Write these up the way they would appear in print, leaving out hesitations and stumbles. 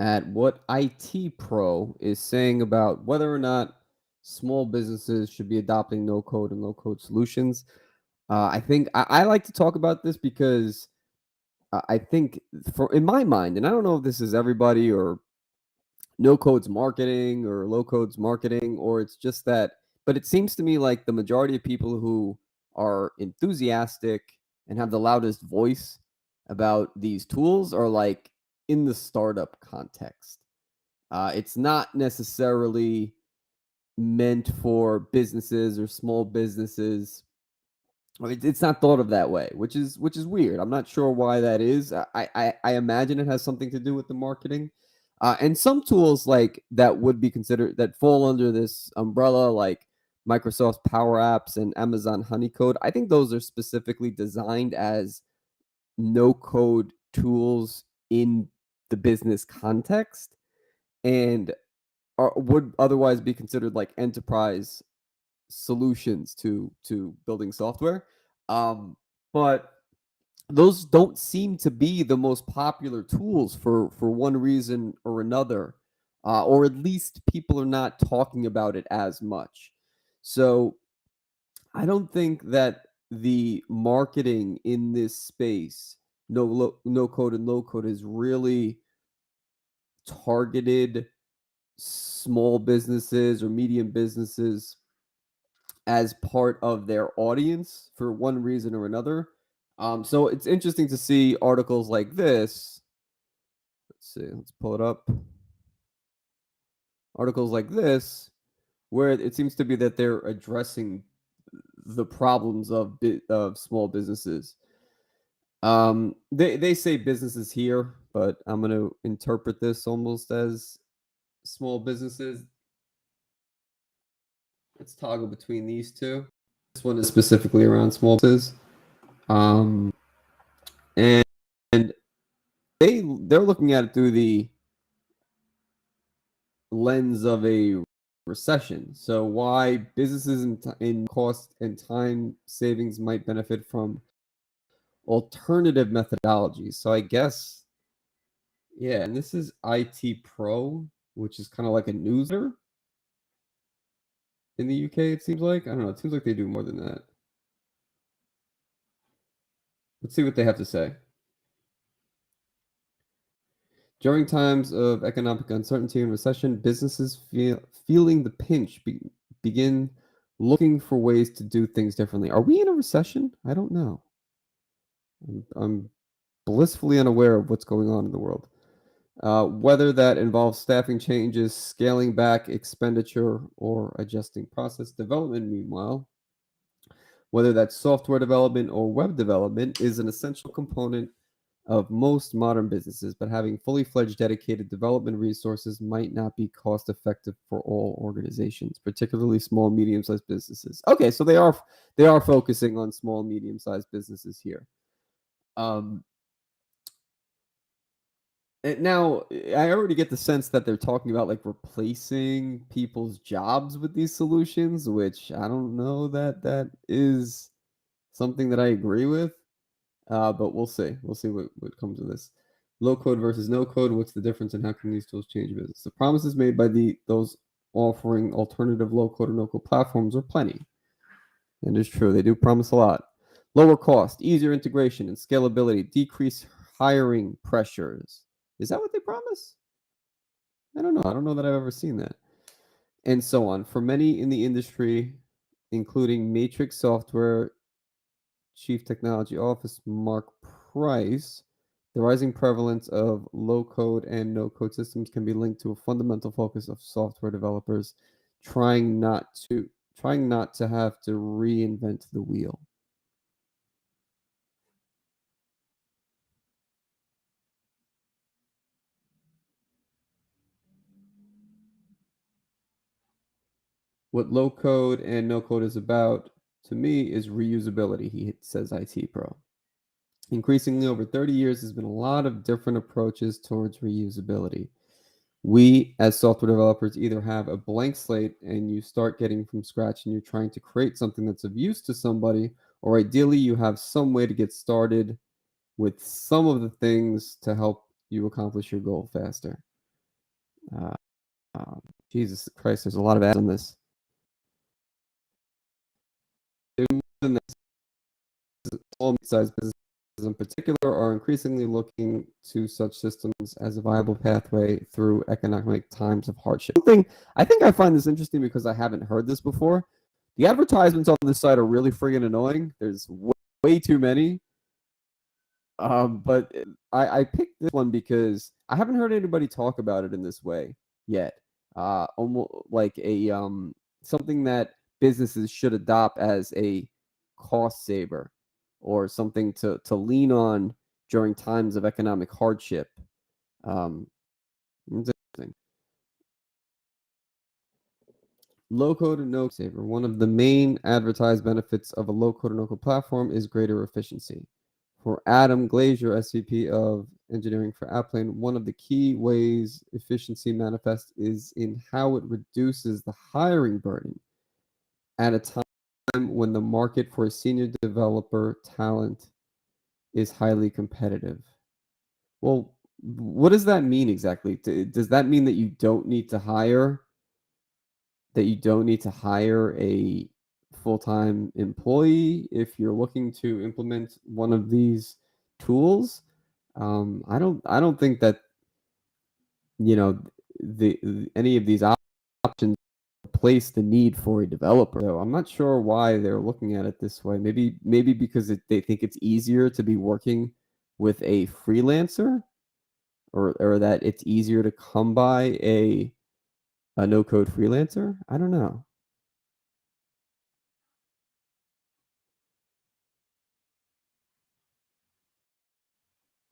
at what IT Pro is saying about whether or not small businesses should be adopting no code and low code solutions. I think I like to talk about this because I think, for in my mind, and I don't know if this is everybody or no code's marketing or low code's marketing, or it's just that, but it seems to me like the majority of people who are enthusiastic and have the loudest voice about these tools are like in the startup context. It's not necessarily meant for businesses or small businesses. It's not thought of that way, which is weird. I'm not sure why that is. I imagine it has something to do with the marketing, and some tools like that would be considered that fall under this umbrella, like Microsoft's Power Apps and Amazon Honeycode. I think those are specifically designed as no code tools in the business context, and would otherwise be considered like enterprise solutions to building software. But those don't seem to be the most popular tools for one reason or another, or at least people are not talking about it as much. So I don't think that the marketing in this space, no code and low code, is really targeted small businesses or medium businesses as part of their audience for one reason or another. So it's interesting to see articles like this. Let's see, let's pull it up. Articles like this, where it seems to be that they're addressing the problems of small businesses. They say businesses here, but I'm going to interpret this almost as small businesses. Let's toggle between these two. This one is specifically around small businesses. Um, and they're looking at it through the lens of a recession. So why businesses in cost and time savings might benefit from alternative methodologies. So I guess, yeah, and this is IT Pro, which is kind of like a newsletter in the UK, it seems like. I don't know, it seems like they do more than that. Let's see what they have to say. During times of economic uncertainty and recession, businesses feeling the pinch begin looking for ways to do things differently. Are we in a recession? I don't know. I'm blissfully unaware of what's going on in the world. Whether that involves staffing changes, scaling back expenditure, or adjusting process development, meanwhile, whether that's software development or web development, is an essential component of most modern businesses, but having fully fledged dedicated development resources might not be cost effective for all organizations, particularly small, medium-sized businesses. Okay, so they are focusing on small, medium-sized businesses here. Now, I already get the sense that they're talking about like replacing people's jobs with these solutions, which I don't know that that is something that I agree with. But we'll see. We'll see what comes of this. Low code versus no code. What's the difference, and how can these tools change business? The promises made by those offering alternative low code or no code platforms are plenty. And it's true. They do promise a lot. Lower cost, easier integration and scalability, decrease hiring pressures. Is that what they promise? I don't know. I don't know that I've ever seen that. And so on. For many in the industry, including Matrix Software Chief Technology Officer Mark Price, the rising prevalence of low-code and no-code systems can be linked to a fundamental focus of software developers trying not to have to reinvent the wheel. What low code and no code is about, to me, is reusability, he says IT Pro. Increasingly over 30 years, there's been a lot of different approaches towards reusability. We, as software developers, either have a blank slate and you start getting from scratch and you're trying to create something that's of use to somebody, or ideally you have some way to get started with some of the things to help you accomplish your goal faster. Uh, Jesus Christ, there's a lot of ads on this. More than that, small mid-sized businesses in particular are increasingly looking to such systems as a viable pathway through economic times of hardship. Something I think I find this interesting because I haven't heard this before. The advertisements on this site are really friggin' annoying. There's way too many. But I picked this one because I haven't heard anybody talk about it in this way yet. Almost like a something that businesses should adopt as a cost saver or something to lean on during times of economic hardship. Um, it's interesting. Low code and no saver. One of the main advertised benefits of a low code and no code platform is greater efficiency. For Adam Glazier, SVP of engineering for Appline, one of the key ways efficiency manifests is in how it reduces the hiring burden at a time when the market for senior developer talent is highly competitive. Well, what does that mean exactly? Does that mean that you don't need to hire a full-time employee if you're looking to implement one of these tools? I don't think that, you know, any of these options replace the need for a developer. So I'm not sure why they're looking at it this way. Maybe because they think it's easier to be working with a freelancer, or that it's easier to come by a no-code freelancer. I don't know.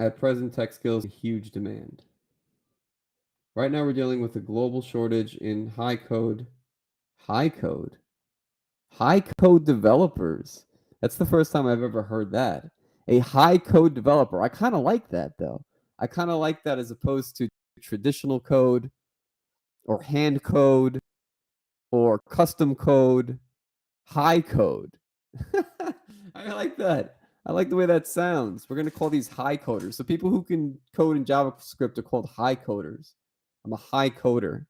At present, tech skills are in huge demand. Right now, we're dealing with a global shortage in high code, high code developers. That's the first time I've ever heard that. A high code developer. I kind of like that though. I kind of like that as opposed to traditional code or hand code or custom code, high code. I like that. I like the way that sounds. We're going to call these high coders. So people who can code in JavaScript are called high coders. I'm a high coder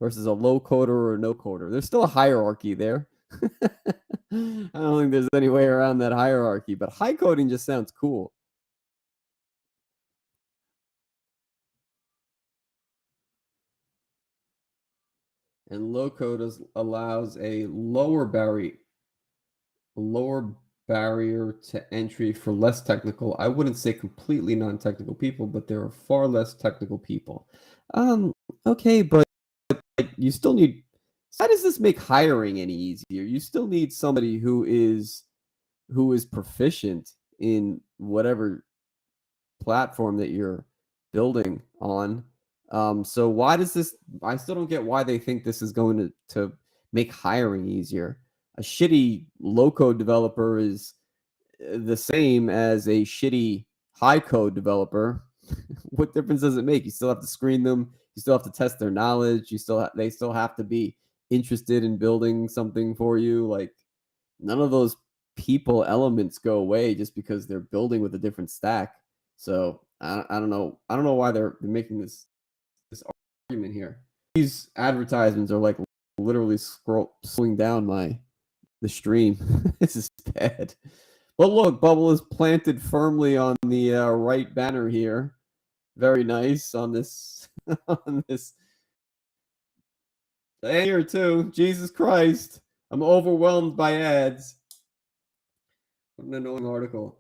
versus a low coder or a no coder. There's still a hierarchy there. I don't think there's any way around that hierarchy, but high coding just sounds cool. And low code allows a lower barrier to entry for less technical. I wouldn't say completely non-technical people, but there are far less technical people. Um, okay, but you still need. How does this make hiring any easier? You still need somebody who is proficient in whatever platform that you're building on. So why does this? I still don't get why they think this is going to make hiring easier. A shitty low code developer is the same as a shitty high code developer. What difference does it make? You still have to screen them. You still have to test their knowledge. They still have to be interested in building something for you. Like none of those people elements go away just because they're building with a different stack. So I don't know. I don't know why they're making this argument here. These advertisements are like literally scrolling down the stream. This is bad. But look, Bubble is planted firmly on the right banner here. Very nice on this on this. Here too. Jesus Christ, I'm overwhelmed by ads. What an annoying article.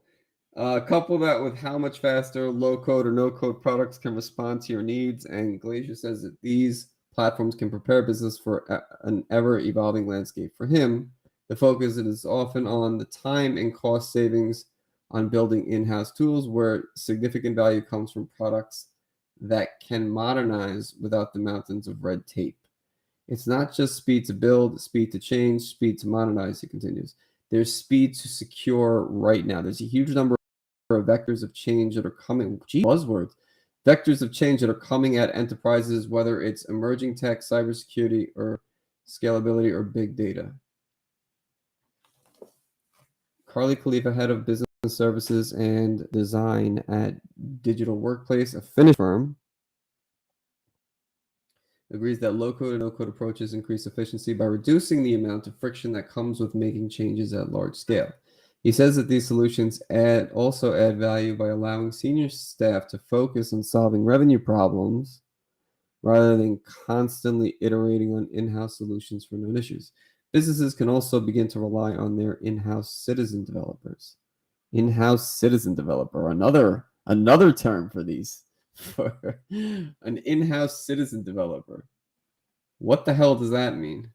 Couple that with how much faster low code or no code products can respond to your needs. And Glacier says that these platforms can prepare business for an ever evolving landscape. For him, the focus is often on the time and cost savings on building in house tools, where significant value comes from products that can modernize without the mountains of red tape. It's not just speed to build, speed to change, speed to modernize, he continues. There's speed to secure right now. There's a huge number of vectors of change that are coming. Buzzwords. Vectors of change that are coming at enterprises, whether it's emerging tech, cybersecurity, or scalability, or big data. Carly Khalifa, head of business services and design at Digital Workplace, a Finnish firm, agrees that low-code and no-code approaches increase efficiency by reducing the amount of friction that comes with making changes at large scale. He says that these solutions also add value by allowing senior staff to focus on solving revenue problems rather than constantly iterating on in-house solutions for known issues. Businesses can also begin to rely on their in-house citizen developers. In-house citizen developer, another term for these. For an in-house citizen developer. What the hell does that mean?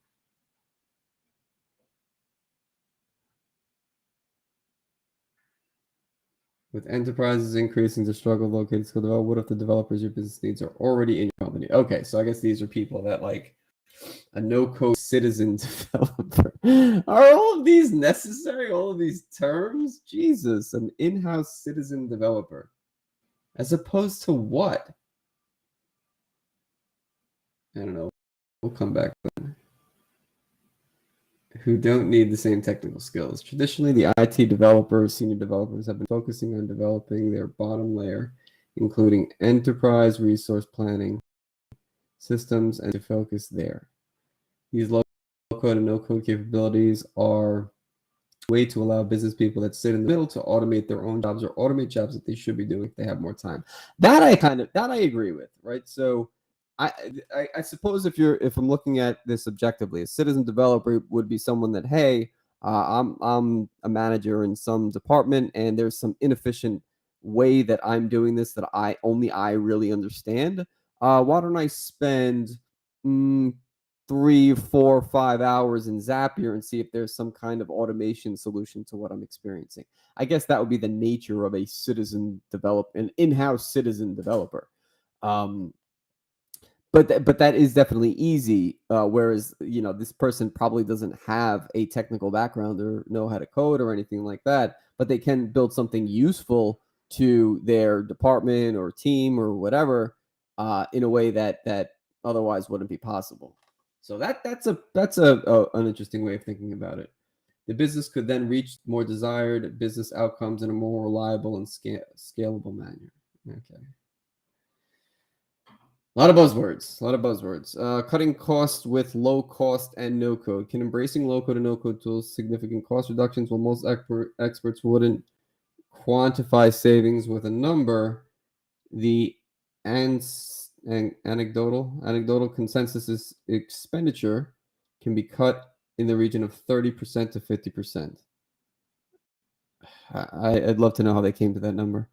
With enterprises increasing to struggle located skill development, what if the developers your business needs are already in your company? Okay, so I guess these are people that like a no-code citizen developer. Are all of these necessary? All of these terms? Jesus, an in-house citizen developer. As opposed to what? I don't know. We'll come back then. Who don't need the same technical skills. Traditionally, the IT developers, senior developers, have been focusing on developing their bottom layer, including enterprise resource planning systems, and to focus there. These low-code and no-code capabilities are a way to allow business people that sit in the middle to automate their own jobs or automate jobs that they should be doing if they have more time. That I agree with, right? So I suppose if I'm looking at this objectively, a citizen developer would be someone that, hey, I'm a manager in some department and there's some inefficient way that I'm doing this that I really understand. Why don't I spend 3, 4, 5 hours in Zapier and see if there's some kind of automation solution to what I'm experiencing? I guess that would be the nature of a an in-house citizen developer. Um, but that is definitely easy. Whereas this person probably doesn't have a technical background or know how to code or anything like that, but they can build something useful to their department or team or whatever in a way that otherwise wouldn't be possible. So that's an interesting way of thinking about it. The business could then reach more desired business outcomes in a more reliable and scalable manner. Okay. A lot of buzzwords. Cutting costs with low cost and no code. Can embracing low code and no code tools significant cost reductions? While most experts wouldn't quantify savings with a number, the anecdotal consensus is expenditure can be cut in the region of 30% to 50%. I'd love to know how they came to that number.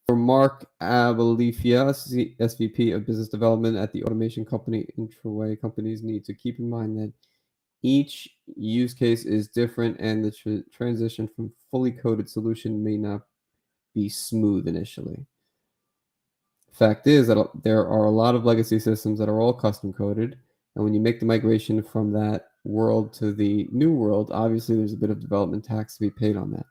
For Mark Abalifia, SVP of Business Development at the automation company Intraway, companies need to keep in mind that each use case is different and the transition from fully coded solution may not be smooth initially. Fact is that there are a lot of legacy systems that are all custom coded, and when you make the migration from that world to the new world, obviously there's a bit of development tax to be paid on that.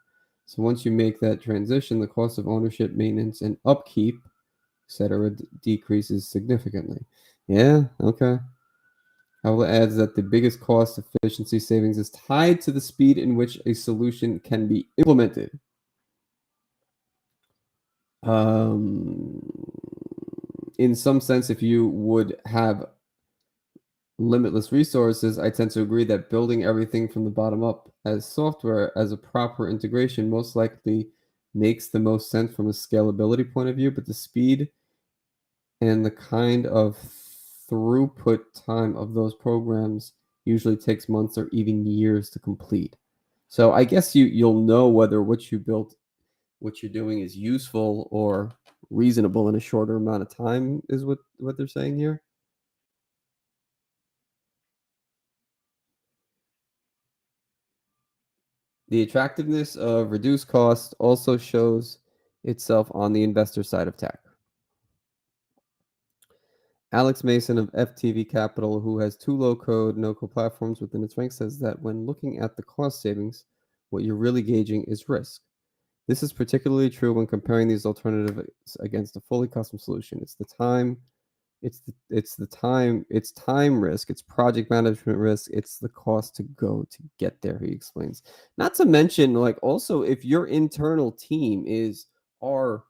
So once you make that transition, the cost of ownership, maintenance, and upkeep, etc., decreases significantly. Yeah, okay. Howell adds that the biggest cost efficiency savings is tied to the speed in which a solution can be implemented. In some sense, if you would have limitless resources, I tend to agree that building everything from the bottom up as software as a proper integration most likely makes the most sense from a scalability point of view, but the speed and the kind of throughput time of those programs usually takes months or even years to complete. So I guess you'll know whether what you built, what you're doing is useful or reasonable in a shorter amount of time is what they're saying here. The attractiveness of reduced cost also shows itself on the investor side of tech. Alex Mason of FTV Capital, who has two low-code, no-code platforms within its ranks, says that when looking at the cost savings, what you're really gauging is risk. This is particularly true when comparing these alternatives against a fully custom solution. It's time risk, it's project management risk, it's the cost to go to get there, he explains. Not to mention, like, also if your internal team are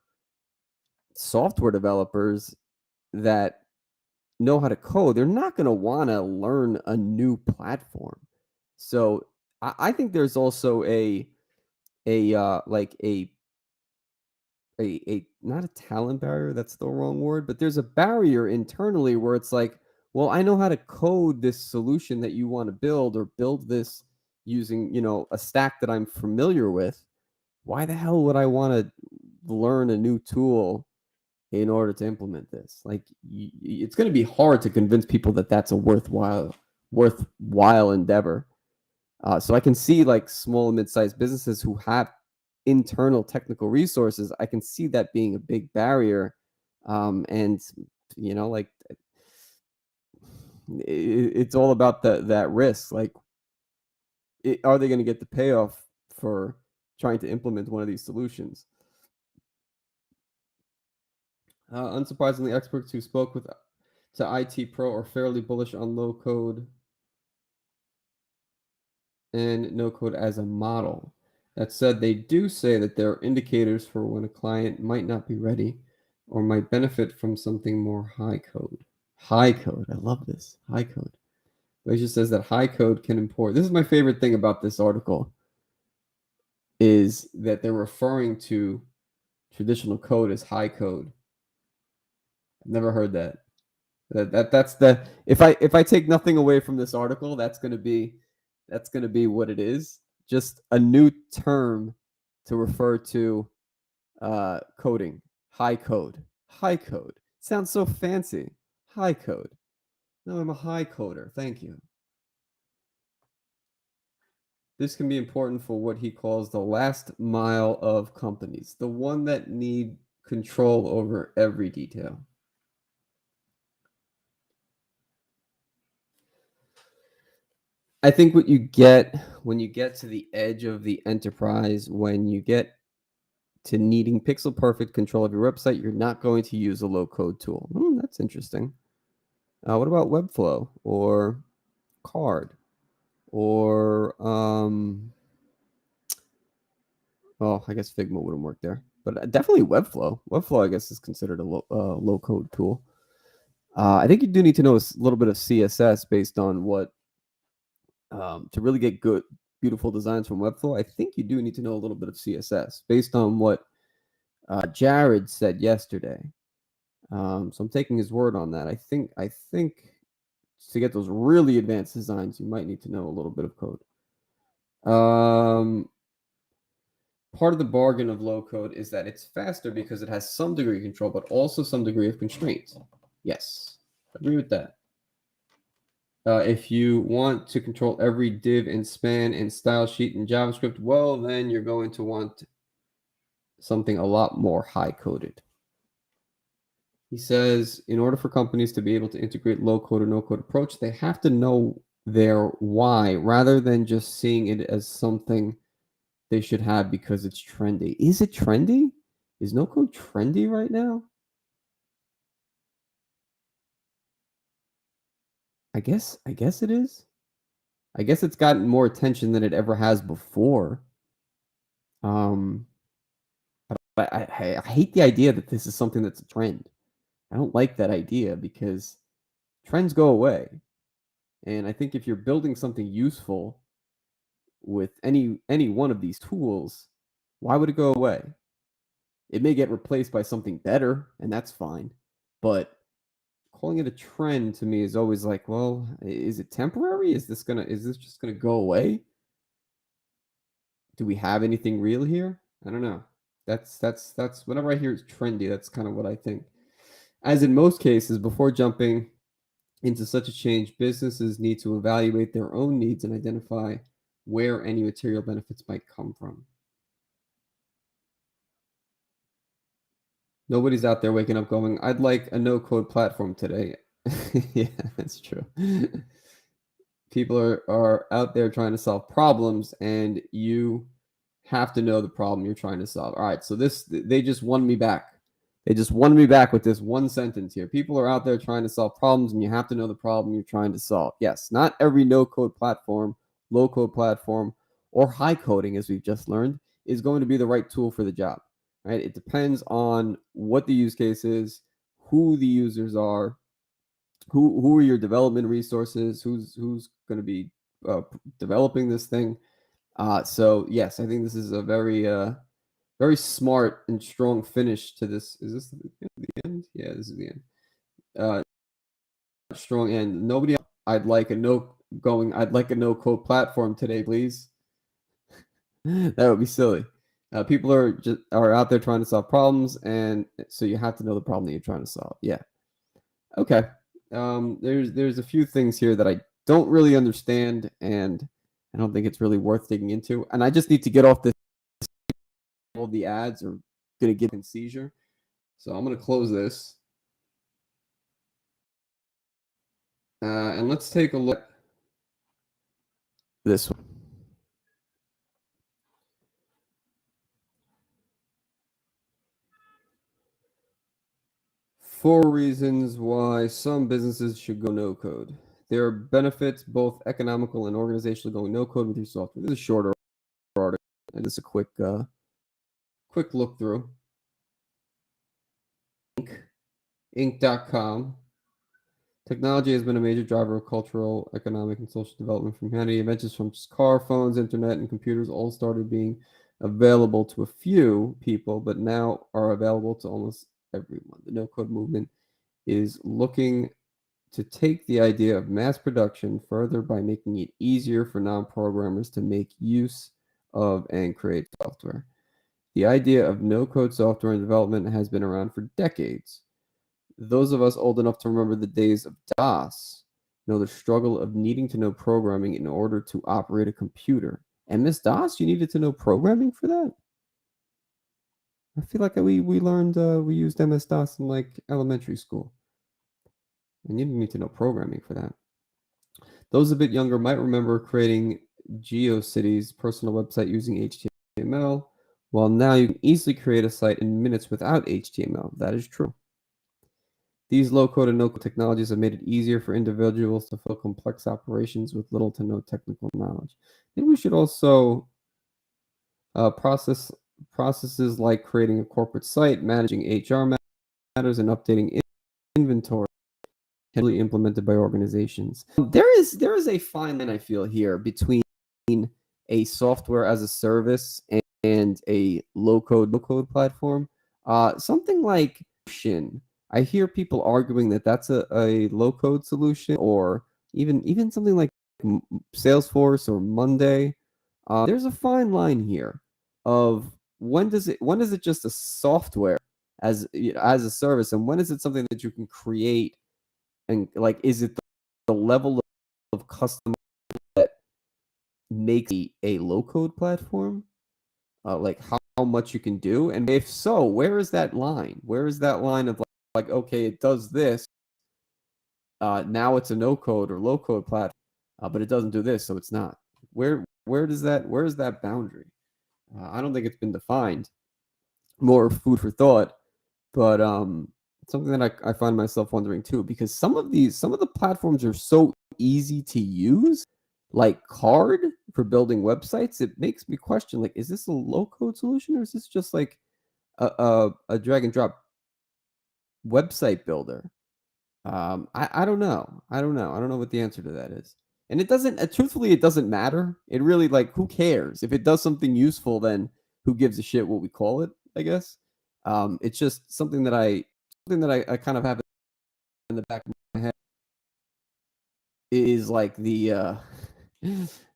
software developers that know how to code, they're not going to want to learn a new platform. So I think there's also like a not a talent barrier, that's the wrong word, but there's a barrier internally where it's like, well, I know how to code this solution that you want to build, or build this using, a stack that I'm familiar with. Why the hell would I want to learn a new tool in order to implement this? Like, it's going to be hard to convince people that that's a worthwhile endeavor. So I can see, like, small and mid-sized businesses who have internal technical resources. I can see that being a big barrier, and like, it's all about that risk. Like, are they going to get the payoff for trying to implement one of these solutions? Unsurprisingly, experts who spoke to IT Pro are fairly bullish on low code and no code as a model. That said, they do say that there are indicators for when a client might not be ready or might benefit from something more high code. High code. I love this. High code. Glacier says that high code can import. This is my favorite thing about this article, is that they're referring to traditional code as high code. I've never heard that. That's the if I take nothing away from this article, that's gonna be what it is. Just a new term to refer to coding. High code. High code. Sounds so fancy. High code. No, I'm a high coder. Thank you. This can be important for what he calls the last mile of companies, the one that need control over every detail. I think what you get when you get to the edge of the enterprise, when you get to needing pixel perfect control of your website, you're not going to use a low code tool. That's interesting. What about Webflow or Card or well, I guess Figma wouldn't work there, but definitely Webflow. Webflow, I guess, is considered a low code tool. I think you do need to know a little bit of CSS based on what to really get good, beautiful designs from Webflow. I think you do need to know a little bit of CSS based on what Jared said yesterday. So I'm taking his word on that. I think to get those really advanced designs, you might need to know a little bit of code. Part of the bargain of low code is that it's faster because it has some degree of control, but also some degree of constraints. Yes, agree with that. If you want to control every div and span and style sheet in JavaScript, well, then you're going to want something a lot more high coded. He says, in order for companies to be able to integrate low code or no code approach, they have to know their why rather than just seeing it as something they should have because it's trendy. Is it trendy? Is no code trendy right now? I guess it is. I guess it's gotten more attention than it ever has before. Um, but I hate the idea that this is something that's a trend. I don't like that idea because trends go away. And I think if you're building something useful with any one of these tools, why would it go away? It may get replaced by something better, and that's fine. But calling it a trend to me is always like, well, is it temporary? Is this just gonna go away? Do we have anything real here? I don't know. That's whenever I hear it's trendy, that's kind of what I think. As in most cases, before jumping into such a change, businesses need to evaluate their own needs and identify where any material benefits might come from. Nobody's out there waking up going, I'd like a no code platform today. Yeah, that's true. People are out there trying to solve problems, and you have to know the problem you're trying to solve. All right, so they just won me back. They just won me back with this one sentence here. People are out there trying to solve problems, and you have to know the problem you're trying to solve. Yes, not every no code platform, low code platform, or high coding, as we've just learned, is going to be the right tool for the job. Right? It depends on what the use case is, who the users are, who are your development resources? Who's going to be developing this thing? So yes, I think this is a very smart and strong finish to this. Is this the end? Yeah, this is the end. Uh, Strong end. Nobody. I'd like a no code platform today, please. That would be silly. People are out there trying to solve problems, and so you have to know the problem that you're trying to solve. Yeah. Okay. There's a few things here that I don't really understand, and I don't think it's really worth digging into. And I just need to get off this. All the ads are gonna give me a seizure, so I'm gonna close this. And let's take a look at this one. 4 reasons why some businesses should go no code. There are benefits, both economical and organizational, going no code with your software. This is a shorter article, and just a quick look through. Inc.com. Technology has been a major driver of cultural, economic, and social development from humanity. Inventions from car, phones, internet, and computers all started being available to a few people, but now are available to almost everyone. The no-code movement is looking to take the idea of mass production further by making it easier for non-programmers to make use of and create software. The idea of no-code software and development has been around for decades. Those of us old enough to remember the days of DOS know the struggle of needing to know programming in order to operate a computer. And Miss DOS, you needed to know programming for that? I feel like we learned we used MS-DOS in like elementary school, and you didn't need to know programming for that. Those a bit younger might remember creating GeoCities personal website using HTML, while now you can easily create a site in minutes without HTML. That is true. These low-code and no-code technologies have made it easier for individuals to fulfill complex operations with little to no technical knowledge. I think we should also processes like creating a corporate site, managing HR matters, and updating inventory can be implemented by organizations. There is a fine line I feel here between a software as a service and a low-code no-code platform. Something like Notion. I hear people arguing that that's a low-code solution, or even something like Salesforce or Monday. There's a fine line here of when is it just a software as a service, and when is it something that you can create, and like is it the level of custom that makes a low-code platform? Like how much you can do, and if so, where is that line? Where is that line of like okay, it does this. Now it's a no-code or low-code platform, but it doesn't do this, so it's not. Where is that boundary? I don't think it's been defined. More food for thought, but something that I find myself wondering too, because some of the platforms are so easy to use, like Card for building websites. It makes me question, like, is this a low-code solution, or is this just like a drag and drop website builder? I don't know. I don't know. I don't know what the answer to that is. And it doesn't truthfully, it doesn't matter. It really, like, who cares? If it does something useful, then who gives a shit what we call it, I guess. It's just something that I kind of have in the back of my head is like the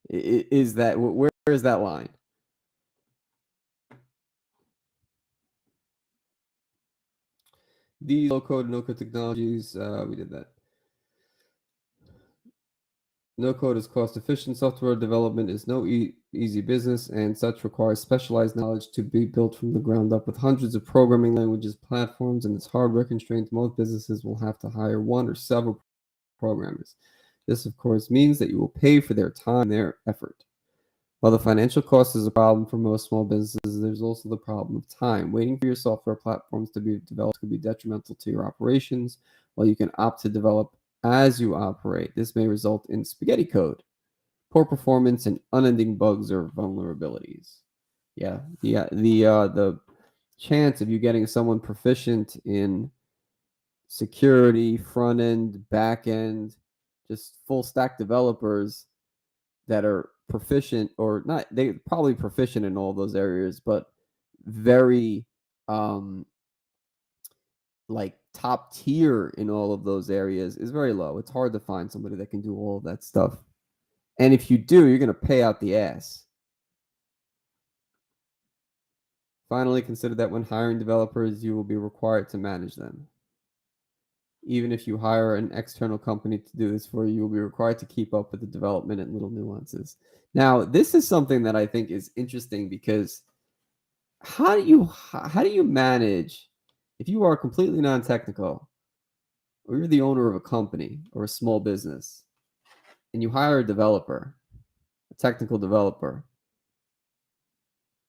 is that where is that line? These low code, no code technologies, we did that. No code is cost efficient. Software development is no easy business, and such requires specialized knowledge to be built from the ground up. With hundreds of programming languages, platforms, and its hardware constraints, most businesses will have to hire one or several programmers. This, of course, means that you will pay for their time and their effort. While the financial cost is a problem for most small businesses, there's also the problem of time. Waiting for your software platforms to be developed could be detrimental to your operations. While you can opt to develop as you operate, this may result in spaghetti code, poor performance, and unending bugs or vulnerabilities. Yeah, the chance of you getting someone proficient in security, front end, back end, just full stack developers that are proficient or not, they probably proficient in all those areas, but very um like top tier in all of those areas is very low. It's hard to find somebody that can do all of that stuff. And if you do, you're going to pay out the ass. Finally, consider that when hiring developers, you will be required to manage them. Even if you hire an external company to do this for you, you'll be required to keep up with the development and little nuances. Now, this is something that I think is interesting because how do you manage if you are completely non-technical or you're the owner of a company or a small business and you hire a developer, a technical developer?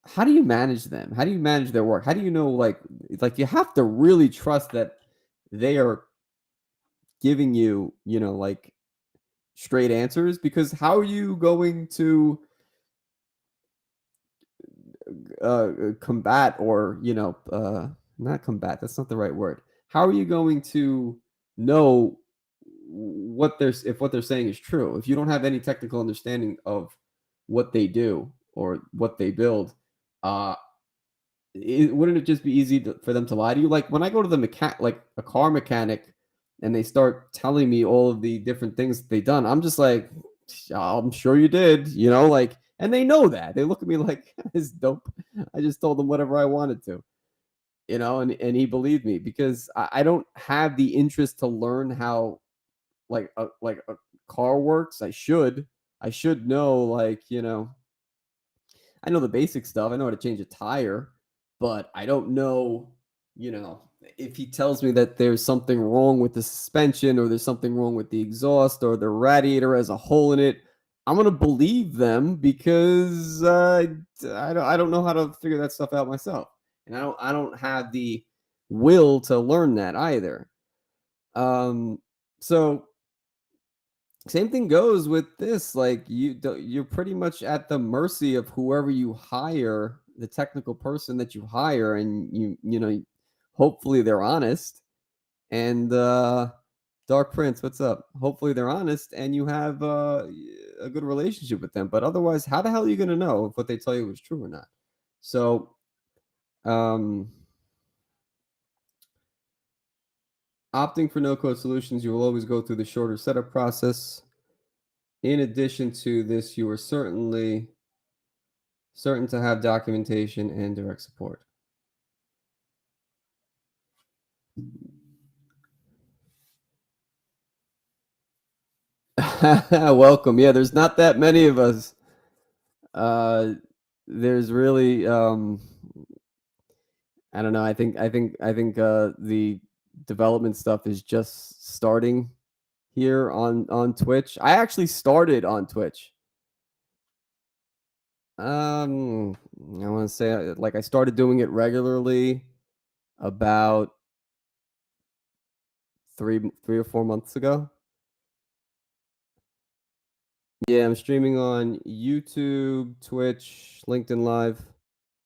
How do you manage them? How do you manage their work? How do you know like you have to really trust that they are giving you, like straight answers, because how are you going to combat or, not combat, that's not the right word. How are you going to know if what they're saying is true if you don't have any technical understanding of what they do or what they build? Uh wouldn't it just be easy for them to lie to you? Like when I go to like a car mechanic, and they start telling me all of the different things that they've done, I'm just like, I'm sure you did, like, and they know that. They look at me like, this dope. I just told them whatever I wanted to, and he believed me because I don't have the interest to learn how like a car works. I should know, like, I know the basic stuff. I know how to change a tire, but I don't know, if he tells me that there's something wrong with the suspension or there's something wrong with the exhaust or the radiator has a hole in it, I'm gonna believe them because I don't know how to figure that stuff out myself, and I don't have the will to learn that either. Um, so same thing goes with this. Like you're pretty much at the mercy of whoever you hire, the technical person that you hire, and hopefully they're honest. And Dark Prince, what's up? Hopefully they're honest, and you have a good relationship with them. But otherwise, how the hell are you going to know if what they tell you is true or not? So, um, opting for no-code solutions, you will always go through the shorter setup process. In addition to this, you are certain to have documentation and direct support. Welcome. Yeah, there's not that many of us. Uh, there's really, I don't know. I think the development stuff is just starting here on Twitch. I actually started on Twitch. I want to say like I started doing it regularly about three or 4 months ago. Yeah, I'm streaming on YouTube, Twitch, LinkedIn Live,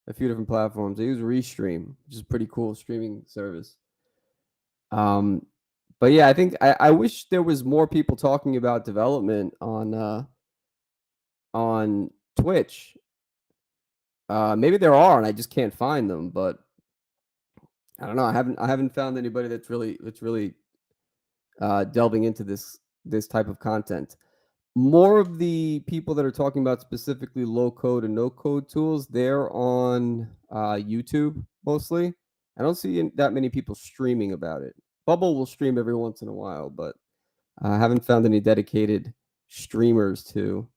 a few different platforms. I use Restream, which is a pretty cool streaming service. Um, but yeah, I wish there was more people talking about development on Twitch. Maybe there are, and I just can't find them. But I don't know. I haven't found anybody that's really delving into this type of content. More of the people that are talking about specifically low code and no code tools, they're on YouTube mostly. I don't see that many people streaming about it. Bubble will stream every once in a while, but I haven't found any dedicated streamers to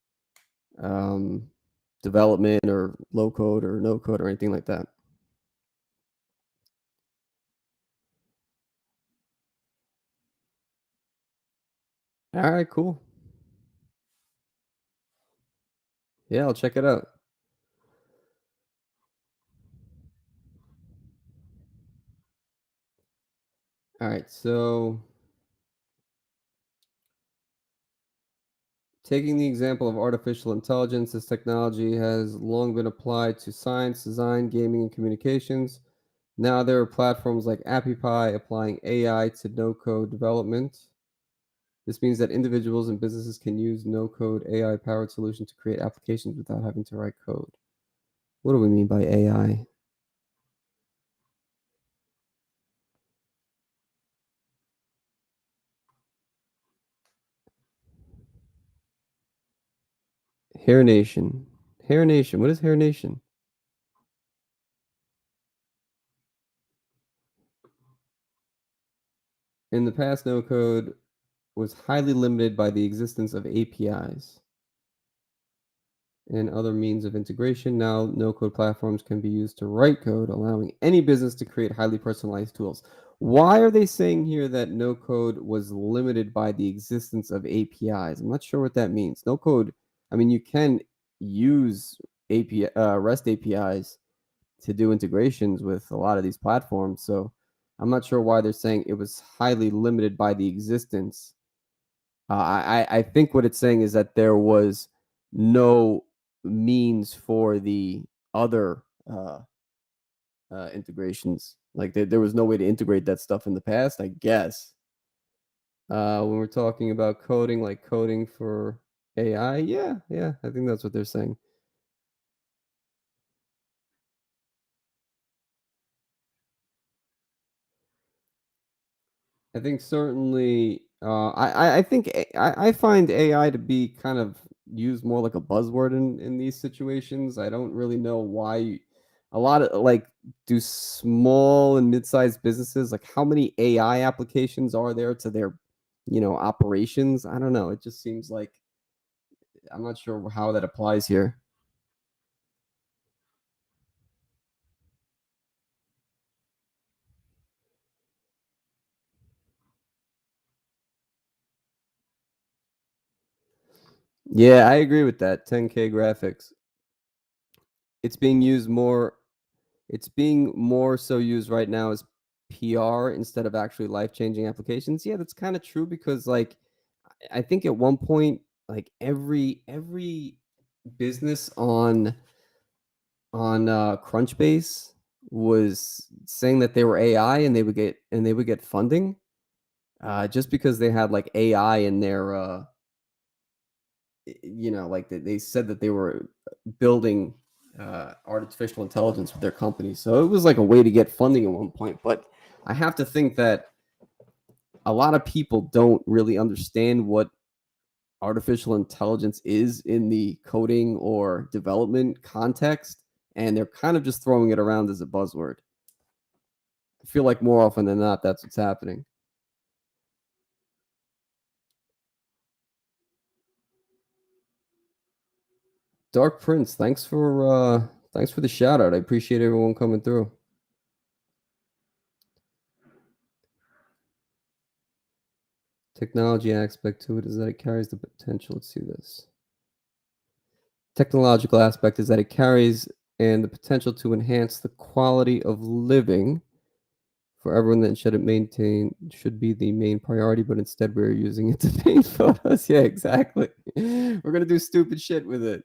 um, development or low code or no code or anything like that. All right, cool. Yeah, I'll check it out. All right, so taking the example of artificial intelligence, this technology has long been applied to science, design, gaming, and communications. Now there are platforms like AppyPie applying AI to no-code development. This means that individuals and businesses can use no-code AI-powered solutions to create applications without having to write code. What do we mean by AI? Hair Nation. Hair Nation. What is Hair Nation? In the past, no code was highly limited by the existence of APIs and other means of integration. Now, no code platforms can be used to write code, allowing any business to create highly personalized tools. Why are they saying here that no code was limited by the existence of APIs? I'm not sure what that means. No code, I mean, you can use REST APIs to do integrations with a lot of these platforms. So I'm not sure why they're saying it was highly limited by the existence. I think what it's saying is that there was no means for the other integrations. Like there was no way to integrate that stuff in the past, I guess. When we're talking about coding, like coding for AI, yeah, I think that's what they're saying. I think certainly, I think I find AI to be kind of used more like a buzzword in these situations. I don't really know why a lot of like do small and mid-sized businesses like how many AI applications are there to their operations? I don't know. It just seems like I'm not sure how that applies here. Yeah, I agree with that. 10K graphics. It's being used more It's being more so used right now as PR instead of actually life-changing applications. Yeah, that's kinda true because, like, I think at one point, like, every business on Crunchbase was saying that they were AI and they would get funding, just because they had, like, AI in their, like, they said that they were building artificial intelligence with their company. So it was like a way to get funding at one point. But I have to think that a lot of people don't really understand what artificial intelligence is in the coding or development context. And they're kind of just throwing it around as a buzzword. I feel like more often than not, that's what's happening. Dark Prince, thanks for the shout out. I appreciate everyone coming through. Technology aspect to it is that it carries the potential. Let's see this. Technological aspect is that it carries and the potential to enhance the quality of living for everyone that should be the main priority, but instead we're using it to paint photos. Yeah, exactly. We're gonna do stupid shit with it.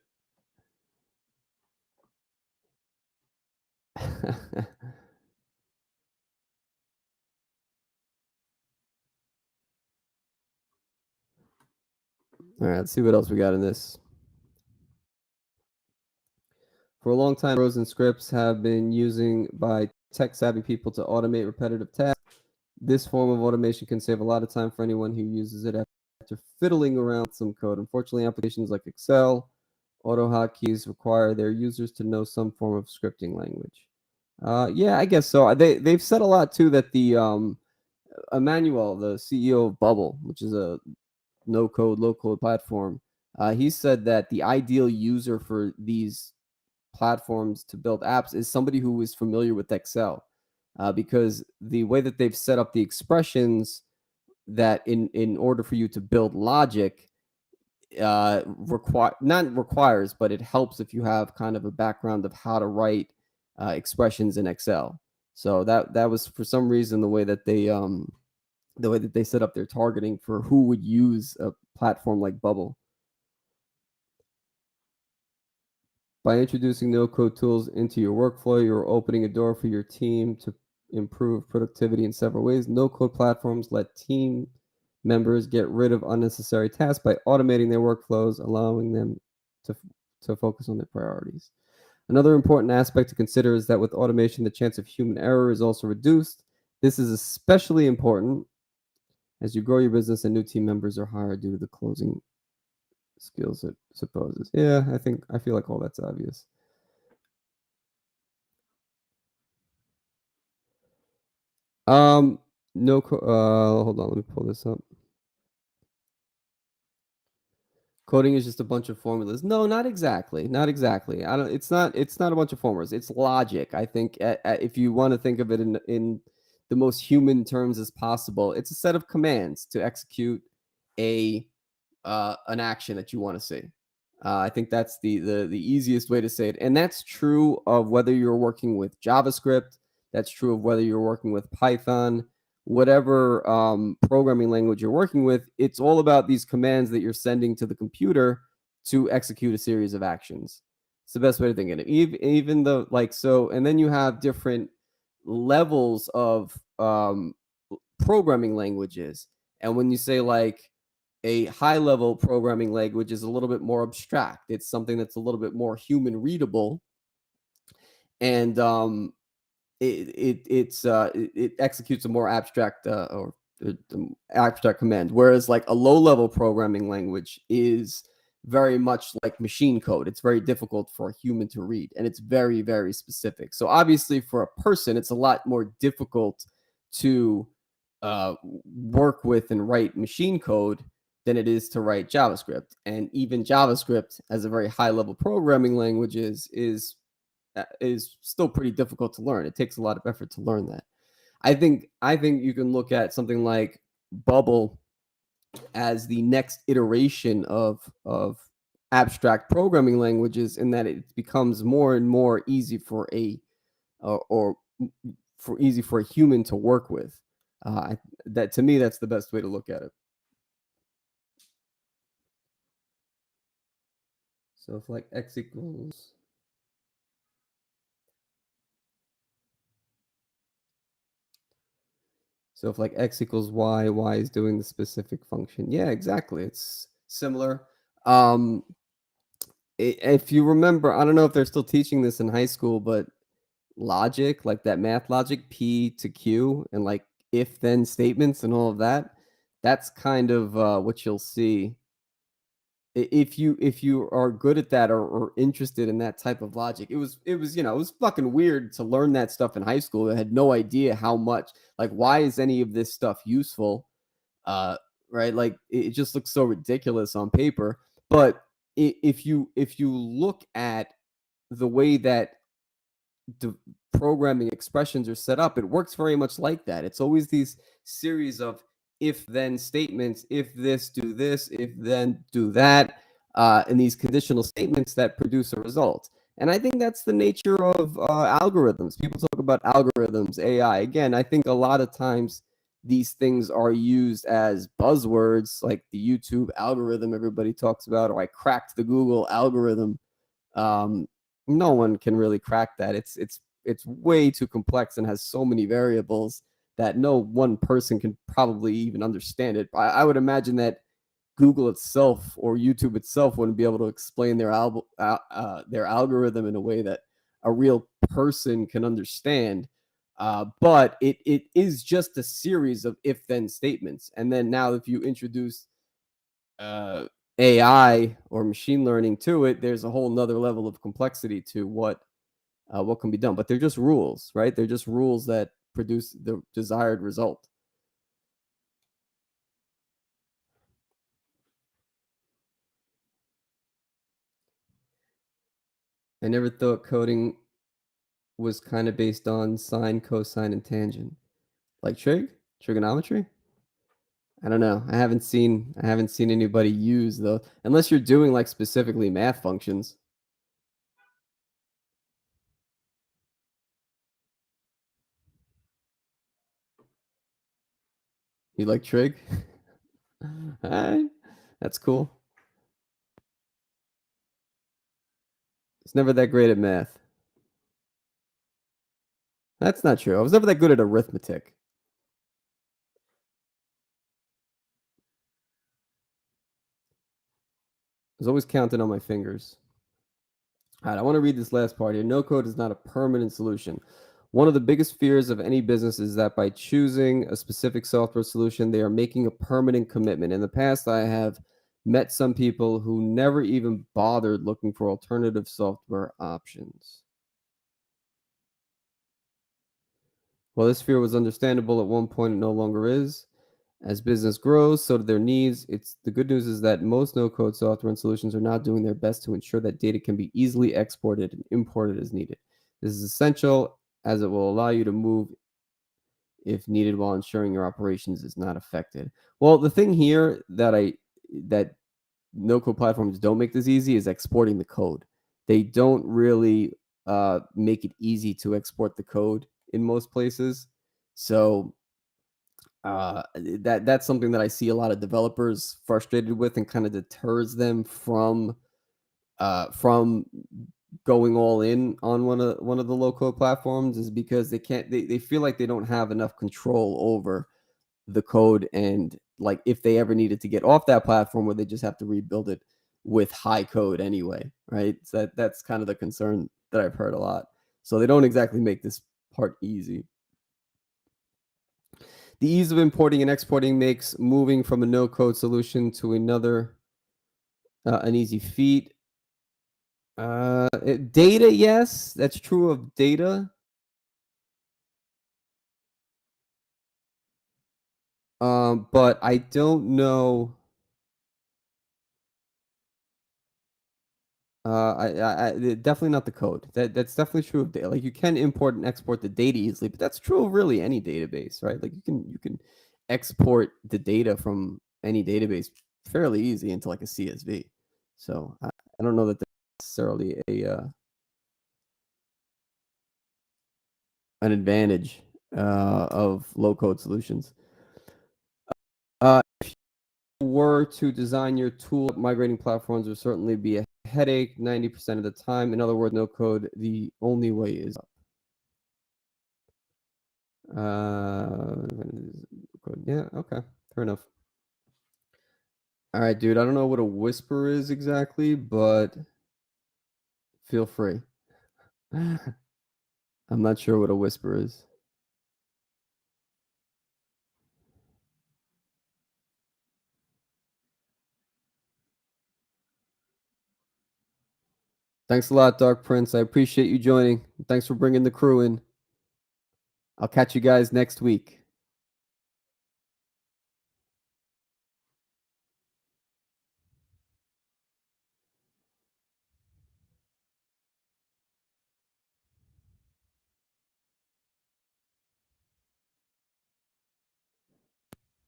All right, let's see what else we got in this. For a long time, rows and scripts have been using by tech savvy people to automate repetitive tasks. This form of automation can save a lot of time for anyone who uses it after fiddling around with some code. Unfortunately, applications like Excel, auto hotkeys require their users to know some form of scripting language. Yeah, I guess so. They've said a lot too that the Emmanuel, the CEO of Bubble, which is a no code, low code platform, he said that the ideal user for these platforms to build apps is somebody who is familiar with Excel, because the way that they've set up the expressions that in order for you to build logic not requires, but it helps if you have kind of a background of how to write expressions in Excel. So that was for some reason the way that they set up their targeting for who would use a platform like Bubble. By introducing no code tools into your workflow, you're opening a door for your team to improve productivity in several ways. No code platforms let team members get rid of unnecessary tasks by automating their workflows, allowing them to, to focus on their priorities. Another important aspect to consider is that with automation, the chance of human error is also reduced. This is especially important as you grow your business and new team members are hired due to the closing skills it supposes. Yeah, I feel like all that's obvious. Um, no, hold on, let me pull this up. Coding is just a bunch of formulas. No, not exactly. Not exactly. I don't. It's not a bunch of formulas. It's logic. I think if you want to think of it in the most human terms as possible, it's a set of commands to execute a an action that you want to see. I think that's the easiest way to say it, and that's true of whether you're working with JavaScript. That's true of whether you're working with Python, whatever programming language you're working with. It's all about these commands that you're sending to the computer to execute a series of actions. It's the best way to think of it. Even though, like, so, and then you have different levels of programming languages, and when you say like a high level programming language is a little bit more abstract. It's something that's a little bit more human readable, and it executes a more abstract abstract command. Whereas like a low level programming language is very much like machine code. It's very difficult for a human to read, and it's very very specific. So obviously for a person, it's a lot more difficult to work with and write machine code than it is to write JavaScript. And even JavaScript, as a very high level programming language, is still pretty difficult to learn. It takes a lot of effort to learn that. I think you can look at something like Bubble as the next iteration of abstract programming languages, in that it becomes more and more easy for or for easy for a human to work with. That to me, that's the best way to look at it. So if like x equals So if like x equals y is doing the specific function. Yeah, exactly. It's similar. Um, if you remember, I don't know if they're still teaching this in high school, but logic, like that math logic, P to Q, and like if then statements and all of that, that's kind of what you'll see. If you are good at that, or interested in that type of logic. It was fucking weird to learn that stuff in high school. I had no idea how much, like, why is any of this stuff useful? uh right, like it just looks so ridiculous on paper. But if you look at the way that the programming expressions are set up, it works very much like that. It's always these series of if then statements, if this, do this, if then, do that, and these conditional statements that produce a result. And I think that's the nature of algorithms. People talk about algorithms, AI. Again, I think a lot of times these things are used as buzzwords, like the YouTube algorithm everybody talks about, or I cracked the Google algorithm. um, no one can really crack that. It's way too complex and has so many variables that no one person can probably even understand it. I would imagine that Google itself or YouTube itself wouldn't be able to explain their algorithm in a way that a real person can understand. But it is just a series of if then statements, and then now if you introduce uh, AI or machine learning to it, there's a whole nother level of complexity to what can be done. But they're just rules, right? They're just rules that produce the desired result. I never thought coding was kind of based on sine, cosine, and tangent, like trigonometry. I don't know. I haven't seen anybody use though, unless you're doing like specifically math functions. You like trig? All right, that's cool. It's never that great at math. That's not true. I was never that good at arithmetic. I was always counting on my fingers. All right, I want to read this last part here. No code is not a permanent solution. One of the biggest fears of any business is that by choosing a specific software solution, they are making a permanent commitment. In the past, I have met some people who never even bothered looking for alternative software options. While this fear was understandable at one point, it no longer is. As business grows, so do their needs. It's the good news is that most no-code software and solutions are now doing their best to ensure that data can be easily exported and imported as needed. This is essential as it will allow you to move if needed while ensuring your operations is not affected. Well, the thing here that no-code platforms don't make this easy is exporting the code. They don't really make it easy to export the code in most places. So that's something that I see a lot of developers frustrated with and kind of deters them from going all in on one of the low code platforms is because they feel like they don't have enough control over the code and like if they ever needed to get off that platform where they just have to rebuild it with high code anyway, right? So that's kind of the concern that I've heard a lot. So they don't exactly make this part easy. The ease of importing and exporting makes moving from a no-code solution to another an easy feat. Data, yes, that's true of data. But I don't know. Definitely not the code. That's definitely true of data. Like you can import and export the data easily, but that's true of really any database, right? Like you can export the data from any database fairly easy into like a CSV. So I don't know that that's necessarily an advantage of low code solutions. If you were to design your tool, migrating platforms would certainly be a headache 90% of the time. In other words, no code, the only way is up. Uh, yeah, okay, fair enough. All right, dude. I don't know what a whisper is exactly, but feel free. I'm not sure what a whisper is. Thanks a lot, Dark Prince. I appreciate you joining. Thanks for bringing the crew in. I'll catch you guys next week.